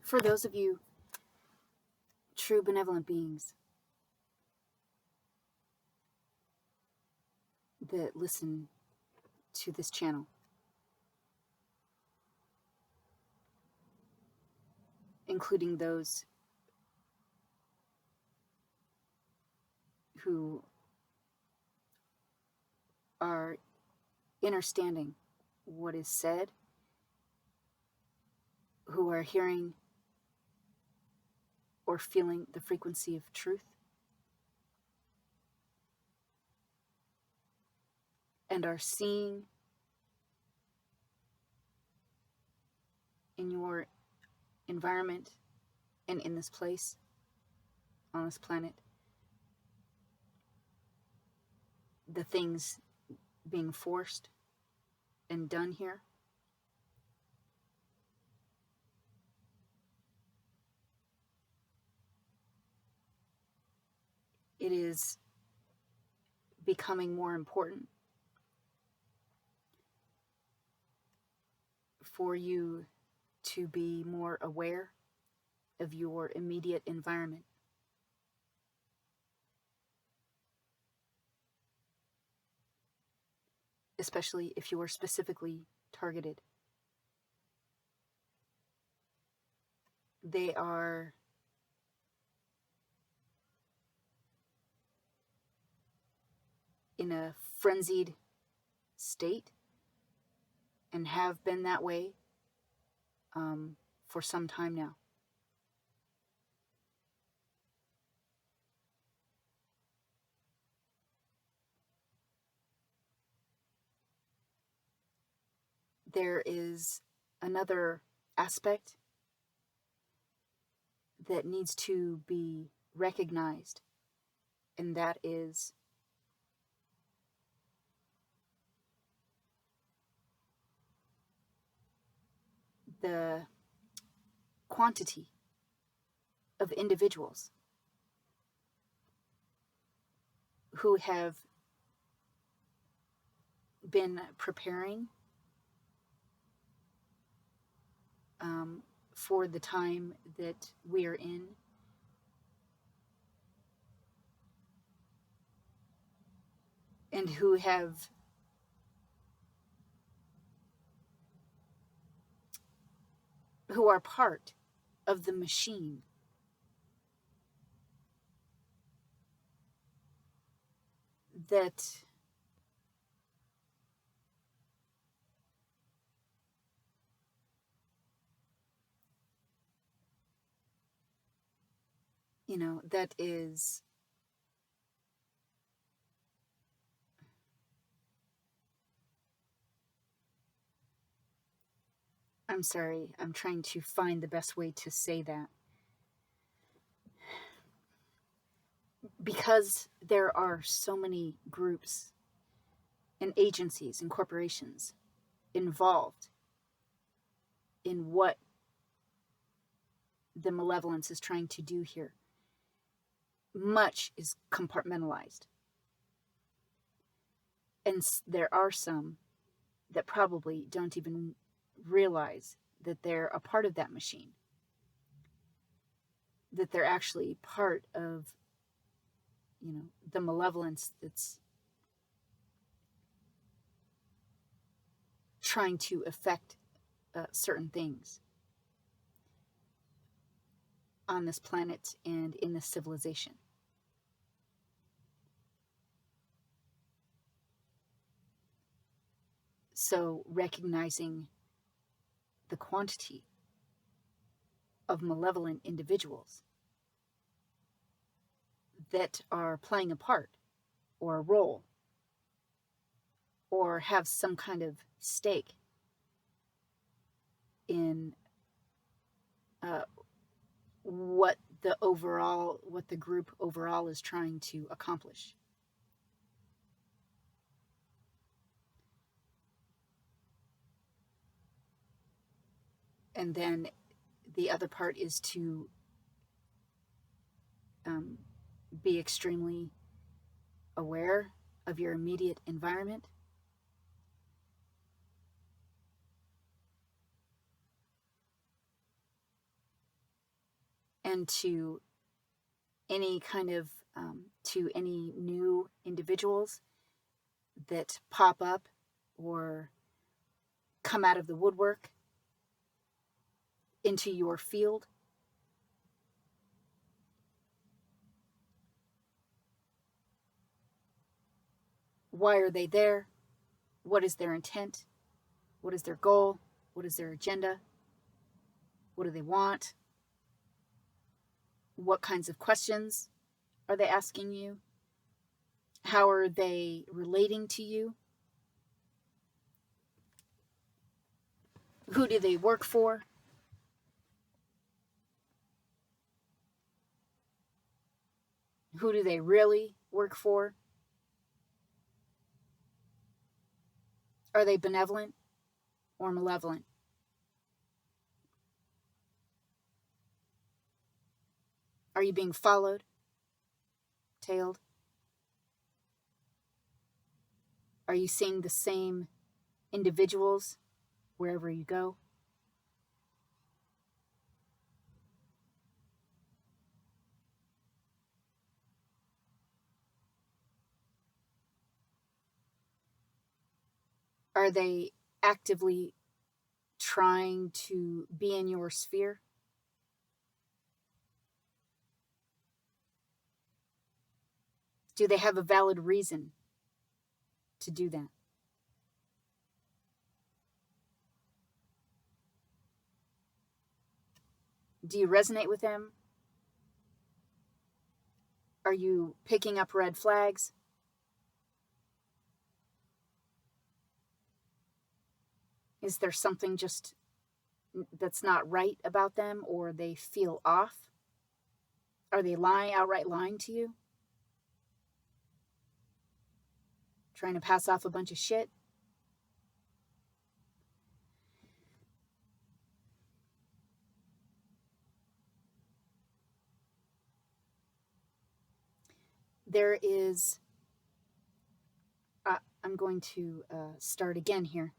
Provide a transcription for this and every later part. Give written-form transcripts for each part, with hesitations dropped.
For those of you true benevolent beings that listen to this channel, including those who are understanding what is said, who are hearing or feeling the frequency of truth, and are seeing in your environment and in this place, on this planet, the things being forced and done here. It is becoming more important for you to be more aware of your immediate environment. Especially if you are specifically targeted. They are in a frenzied state and have been that way for some time now. There is another aspect that needs to be recognized, and that is the quantity of individuals who have been preparing for the time that we are in, and who are part of the machine that that is I'm sorry, I'm trying to find the best way to say that. Because there are so many groups and agencies and corporations involved in what the malevolence is trying to do here, much is compartmentalized. And there are some that probably don't even realize that they're a part of that machine, that they're actually part of the malevolence that's trying to affect certain things on this planet and in this civilization. So recognizing the quantity of malevolent individuals that are playing a part or a role or have some kind of stake in what the group overall is trying to accomplish. And then the other part is to be extremely aware of your immediate environment. and to any kind of to any new individuals that pop up or come out of the woodwork into your field. Why are they there? What is their intent? What is their goal? What is their agenda? What do they want? What kinds of questions are they asking you? How are they relating to you? Who do they work for? Who do they really work for? Are they benevolent or malevolent? Are you being followed, tailed? Are you seeing the same individuals wherever you go? Are they actively trying to be in your sphere? Do they have a valid reason to do that? Do you resonate with them? Are you picking up red flags? Is there something just that's not right about them, or they feel off? Are they outright lying to you? Trying to pass off a bunch of shit? There is, I'm going to start again here.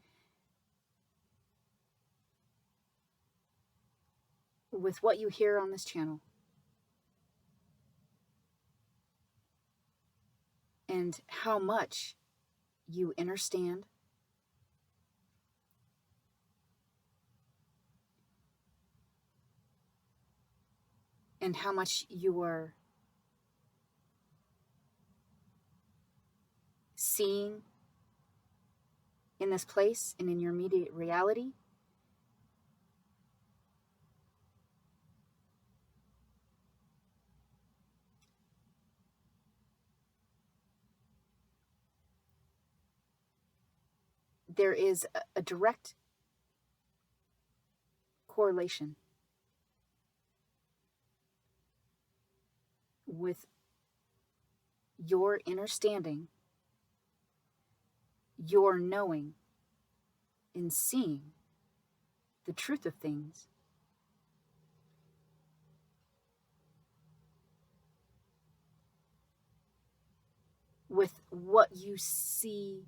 With what you hear on this channel, and how much you understand, and how much you are seeing in this place and in your immediate reality, there is a direct correlation with your understanding, your knowing, and seeing the truth of things, with what you see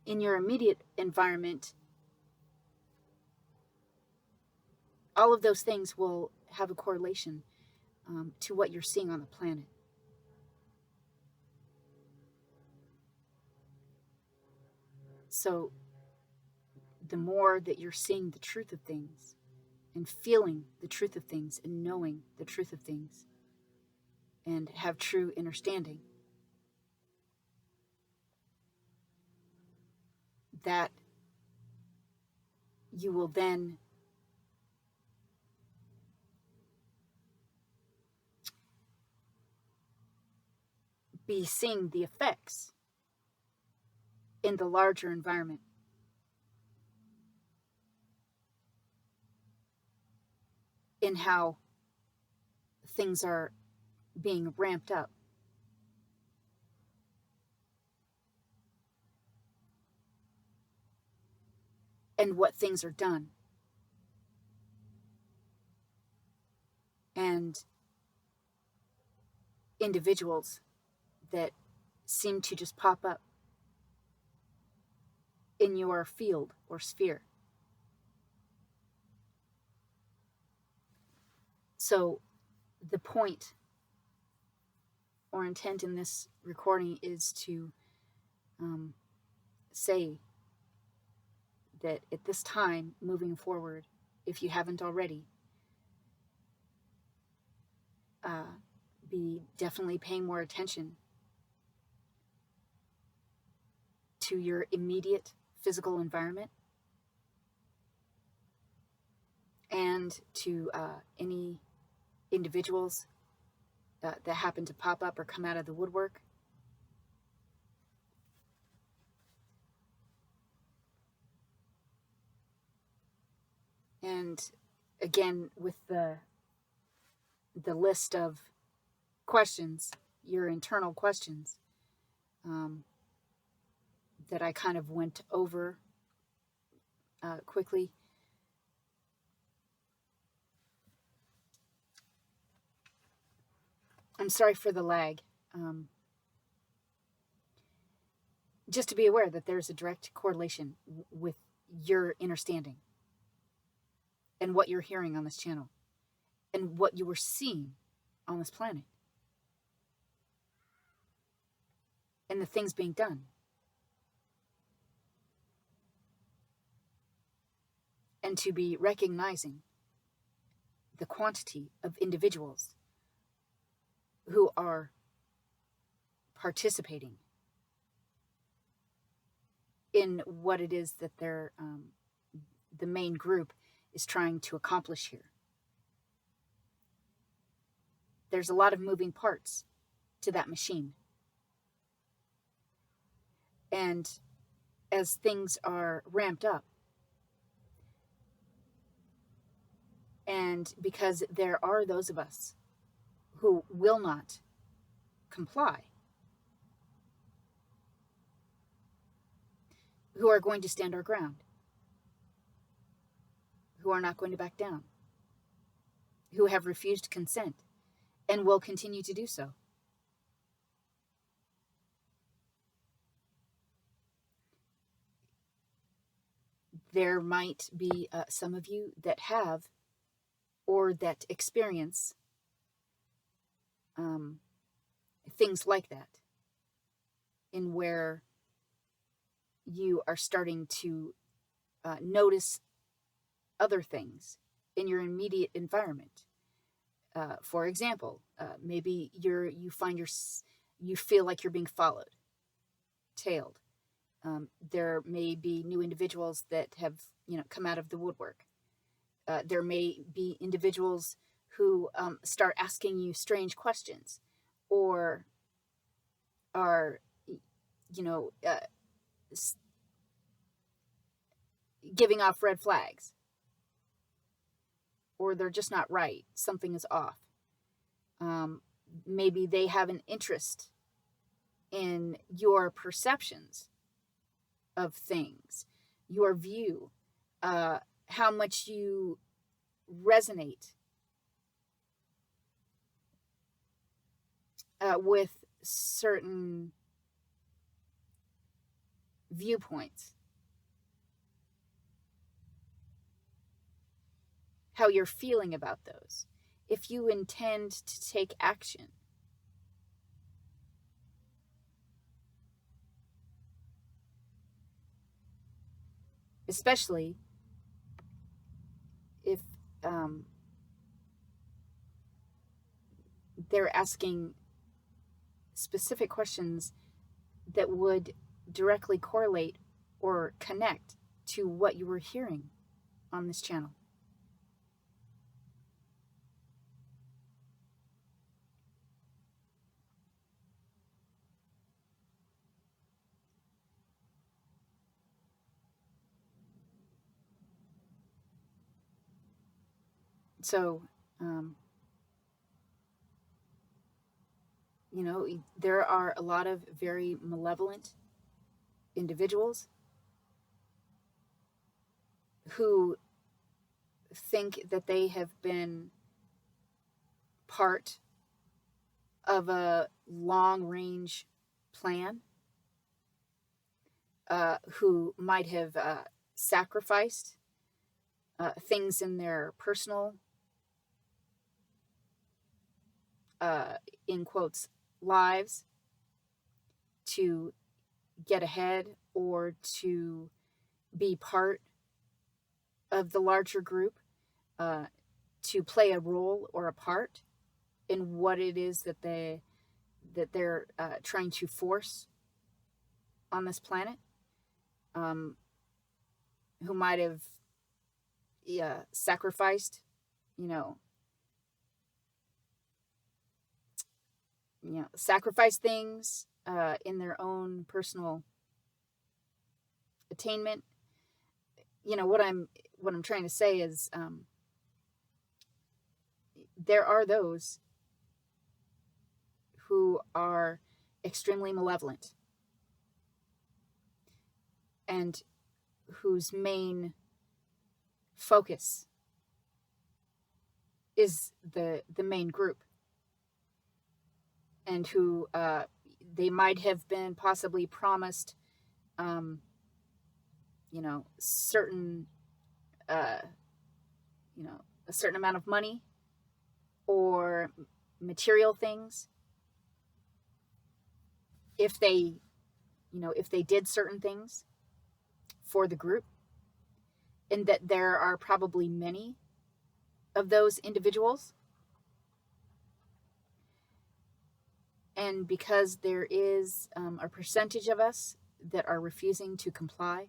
in your immediate environment. All of those things will have a correlation to what you're seeing on the planet. So the more that you're seeing the truth of things and feeling the truth of things and knowing the truth of things and have true understanding, that you will then be seeing the effects in the larger environment. In how things are being ramped up. And what things are done. And individuals that seem to just pop up in your field or sphere. So the point or intent in this recording is to say that at this time, moving forward, if you haven't already, be definitely paying more attention to your immediate physical environment and to any individuals that happen to pop up or come out of the woodwork. And again, with the list of questions, your internal questions, that I kind of went over quickly. I'm sorry for the lag. Just to be aware that there's a direct correlation with your understanding and what you're hearing on this channel and what you were seeing on this planet and the things being done. And to be recognizing the quantity of individuals who are participating in what it is that they're, the main group is trying to accomplish here. There's a lot of moving parts to that machine. And as things are ramped up, and because there are those of us who will not comply, who are going to stand our ground, who are not going to back down, who have refused consent and will continue to do so. There might be some of you that have or that experience things like that, in where you are starting to notice other things in your immediate environment. For example, maybe you feel like you're being followed, tailed. There may be new individuals that have come out of the woodwork. There may be individuals who start asking you strange questions, or are giving off red flags, or they're just not right. Something is off. Maybe they have an interest in your perceptions of things, your view, how much you resonate with certain viewpoints, how you're feeling about those, if you intend to take action. Especially if they're asking specific questions that would directly correlate or connect to what you were hearing on this channel. So, there are a lot of very malevolent individuals who think that they have been part of a long-range plan, who might have sacrificed things in their personal in quotes, lives to get ahead or to be part of the larger group, to play a role or a part in what it is that they're trying to force on this planet, who might have sacrificed, sacrifice things in their own personal attainment. What I'm trying to say is, there are those who are extremely malevolent and whose main focus is the main group, and who they might have been possibly promised certain a certain amount of money or material things if they did certain things for the group, and that there are probably many of those individuals. And because there is a percentage of us that are refusing to comply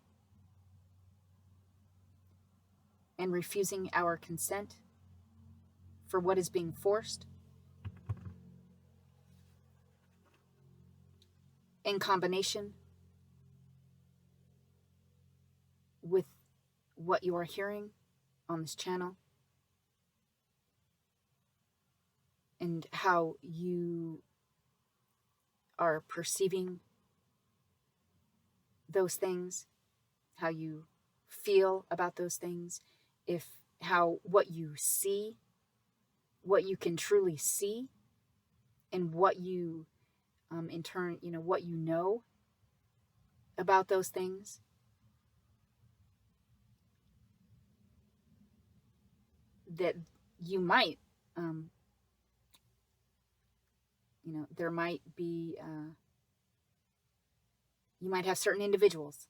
and refusing our consent for what is being forced, in combination with what you are hearing on this channel and how you are perceiving those things, how you feel about those things, what you see, what you can truly see, and what you in turn, what you know about those things, that you might there might be you might have certain individuals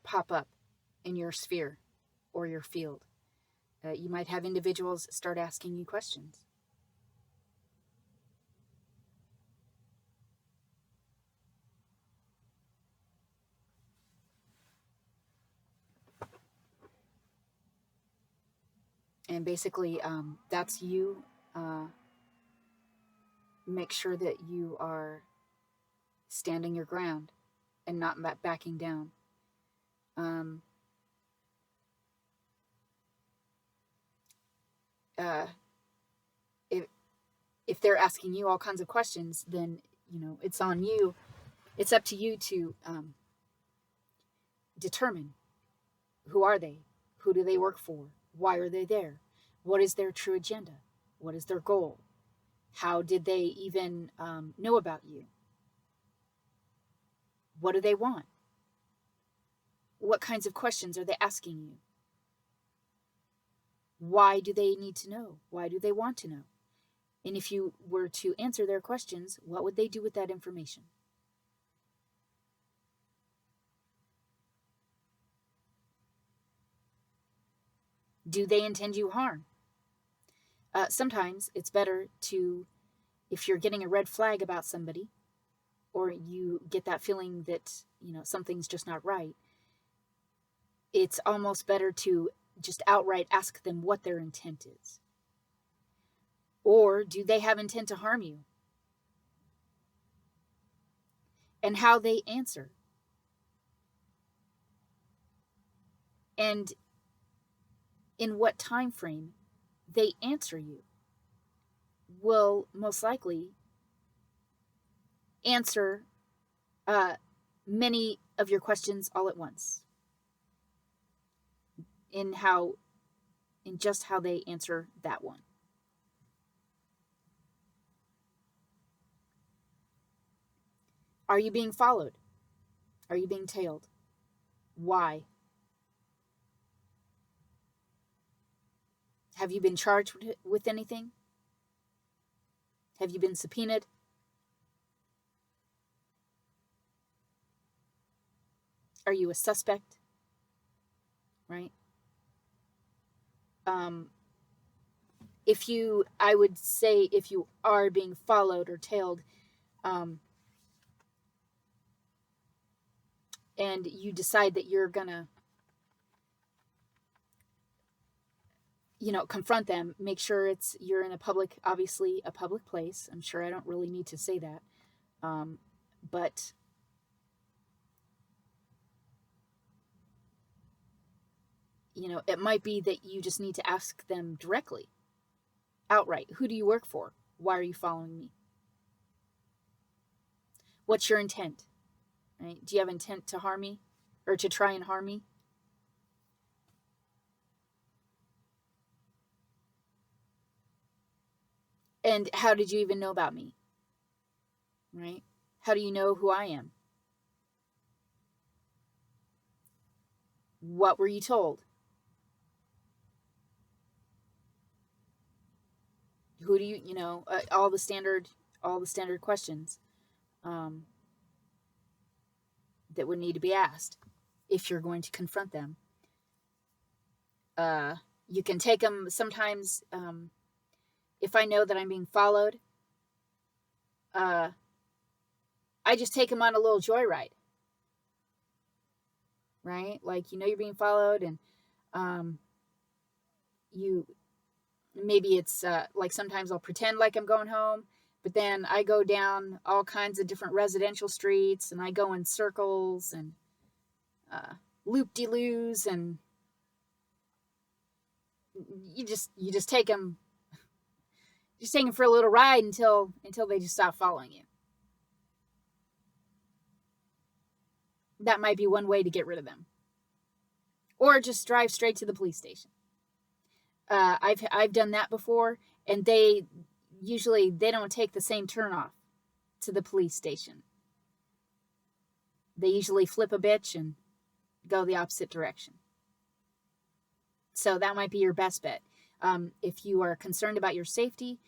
pop up in your sphere or your field. You might have individuals start asking you questions. And basically, that's you. Make sure that you are standing your ground and not backing down. If they're asking you all kinds of questions, then it's on you. It's up to you to determine, who are they? Who do they work for? Why are they there? What is their true agenda? What is their goal? How did they even know about you? What do they want? What kinds of questions are they asking you? Why do they need to know? Why do they want to know? And if you were to answer their questions, what would they do with that information? Do they intend you harm? Sometimes it's better to, if you're getting a red flag about somebody, or you get that feeling that, something's just not right, it's almost better to just outright ask them what their intent is. Or do they have intent to harm you? And how they answer. And in what time frame they answer you will most likely answer many of your questions all at once. In just how they answer that one. Are you being followed? Are you being tailed? Why? Have you been charged with anything? Have you been subpoenaed? Are you a suspect? Right? I would say if you are being followed or tailed, and you decide that you're gonna, confront them, make sure you're in obviously a public place. I'm sure I don't really need to say that. But it might be that you just need to ask them directly, outright, who do you work for? Why are you following me? What's your intent? Right? Do you have intent to harm me or to try and harm me? And how did you even know about me? Right? How do you know who I am? What were you told? Who do you, all the standard questions that would need to be asked if you're going to confront them. You can take them sometimes. If I know that I'm being followed, I just take them on a little joyride. Right? Like, you're being followed, and maybe it's like sometimes I'll pretend like I'm going home, but then I go down all kinds of different residential streets, and I go in circles and loop-de-loos, and you just take them for a little ride until they just stop following you. That might be one way to get rid of them. Or just drive straight to the police station. I've done that before, and they don't take the same turnoff to the police station. They usually flip a bitch and go the opposite direction. So that might be your best bet. If you are concerned about your safety,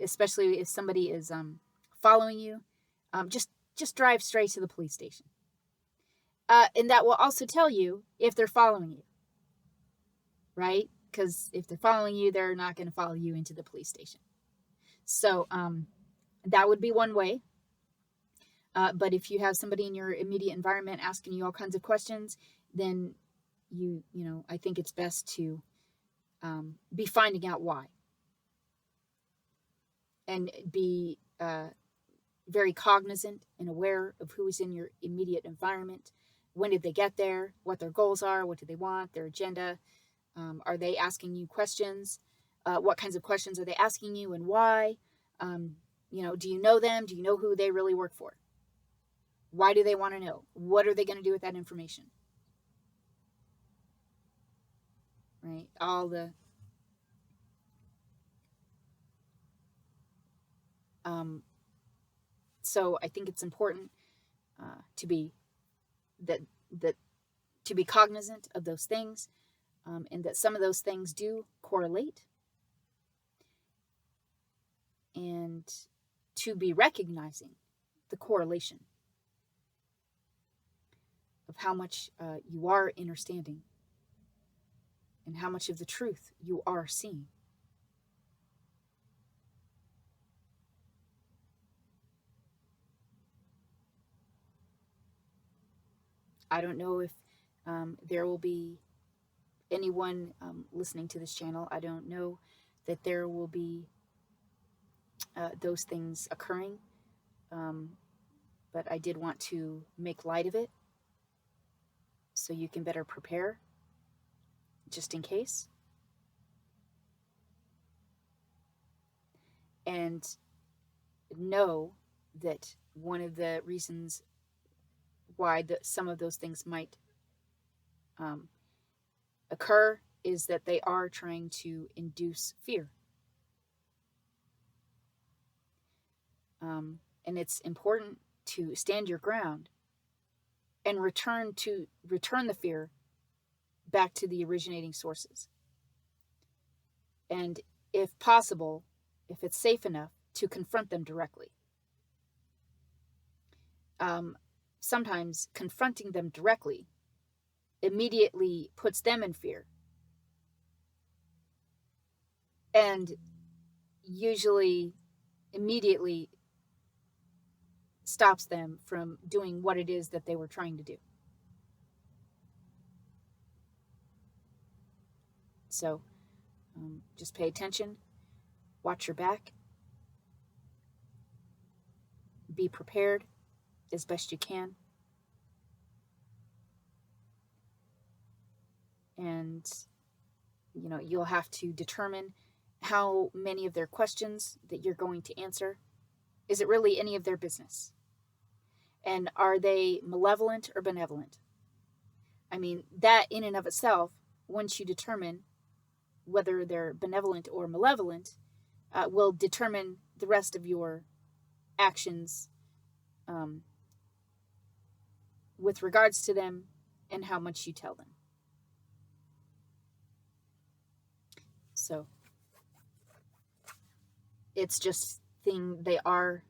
especially if somebody is following you, just drive straight to the police station. And that will also tell you if they're following you. Right? Because if they're following you, they're not going to follow you into the police station. So that would be one way. But if you have somebody in your immediate environment asking you all kinds of questions, then I think it's best to be finding out why. And be very cognizant and aware of who is in your immediate environment. When did they get there? What their goals are? What do they want? Their agenda? Are they asking you questions? What kinds of questions are they asking you, and why? Do you know them? Do you know who they really work for? Why do they want to know? What are they going to do with that information? Right? So I think it's important to be cognizant of those things, and that some of those things do correlate, and to be recognizing the correlation of how much you are understanding and how much of the truth you are seeing. I don't know if there will be anyone listening to this channel. I don't know that there will be those things occurring, but I did want to make light of it so you can better prepare just in case. And know that one of the reasons why some of those things might occur is that they are trying to induce fear. And it's important to stand your ground and return the fear back to the originating sources. And if possible, if it's safe enough, to confront them directly. Sometimes confronting them directly immediately puts them in fear, and usually immediately stops them from doing what it is that they were trying to do. So just pay attention, watch your back, be prepared as best you can, and you'll have to determine how many of their questions that you're going to answer. Is it really any of their business? And are they malevolent or benevolent? I mean, that in and of itself, once you determine whether they're benevolent or malevolent, will determine the rest of your actions with regards to them and how much you tell them. So it's just they are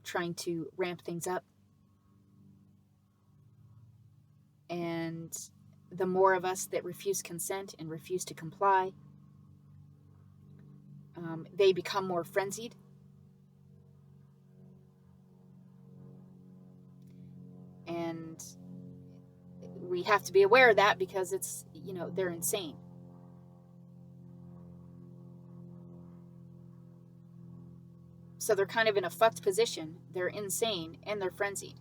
trying to ramp things up. And the more of us that refuse consent and refuse to comply, they become more frenzied. And we have to be aware of that because it's, they're insane. So they're kind of in a fucked position. They're insane and they're frenzied.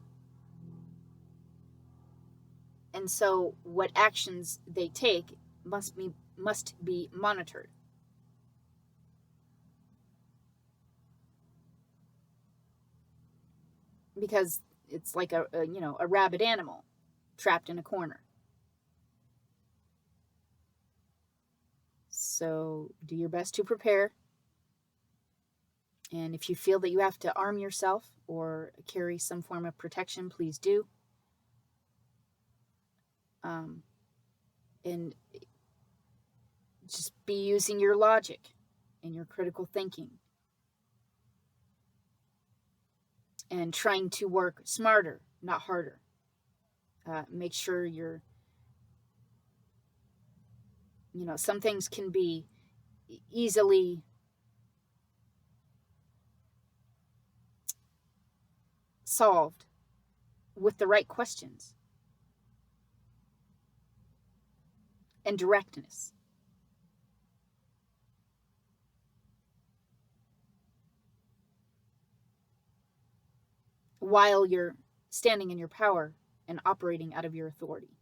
And so what actions they take must be monitored. Because it's like a rabid animal trapped in a corner. So do your best to prepare. And if you feel that you have to arm yourself or carry some form of protection, please do. And just be using your logic and your critical thinking. And trying to work smarter, not harder. Make sure you're, some things can be easily solved with the right questions and directness. While you're standing in your power and operating out of your authority.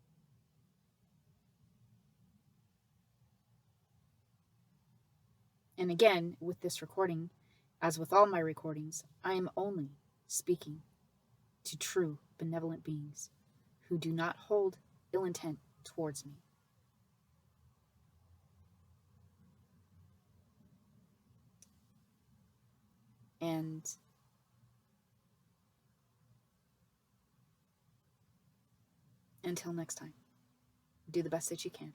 And again, with this recording, as with all my recordings, I am only speaking to true benevolent beings who do not hold ill intent towards me. And until next time, do the best that you can.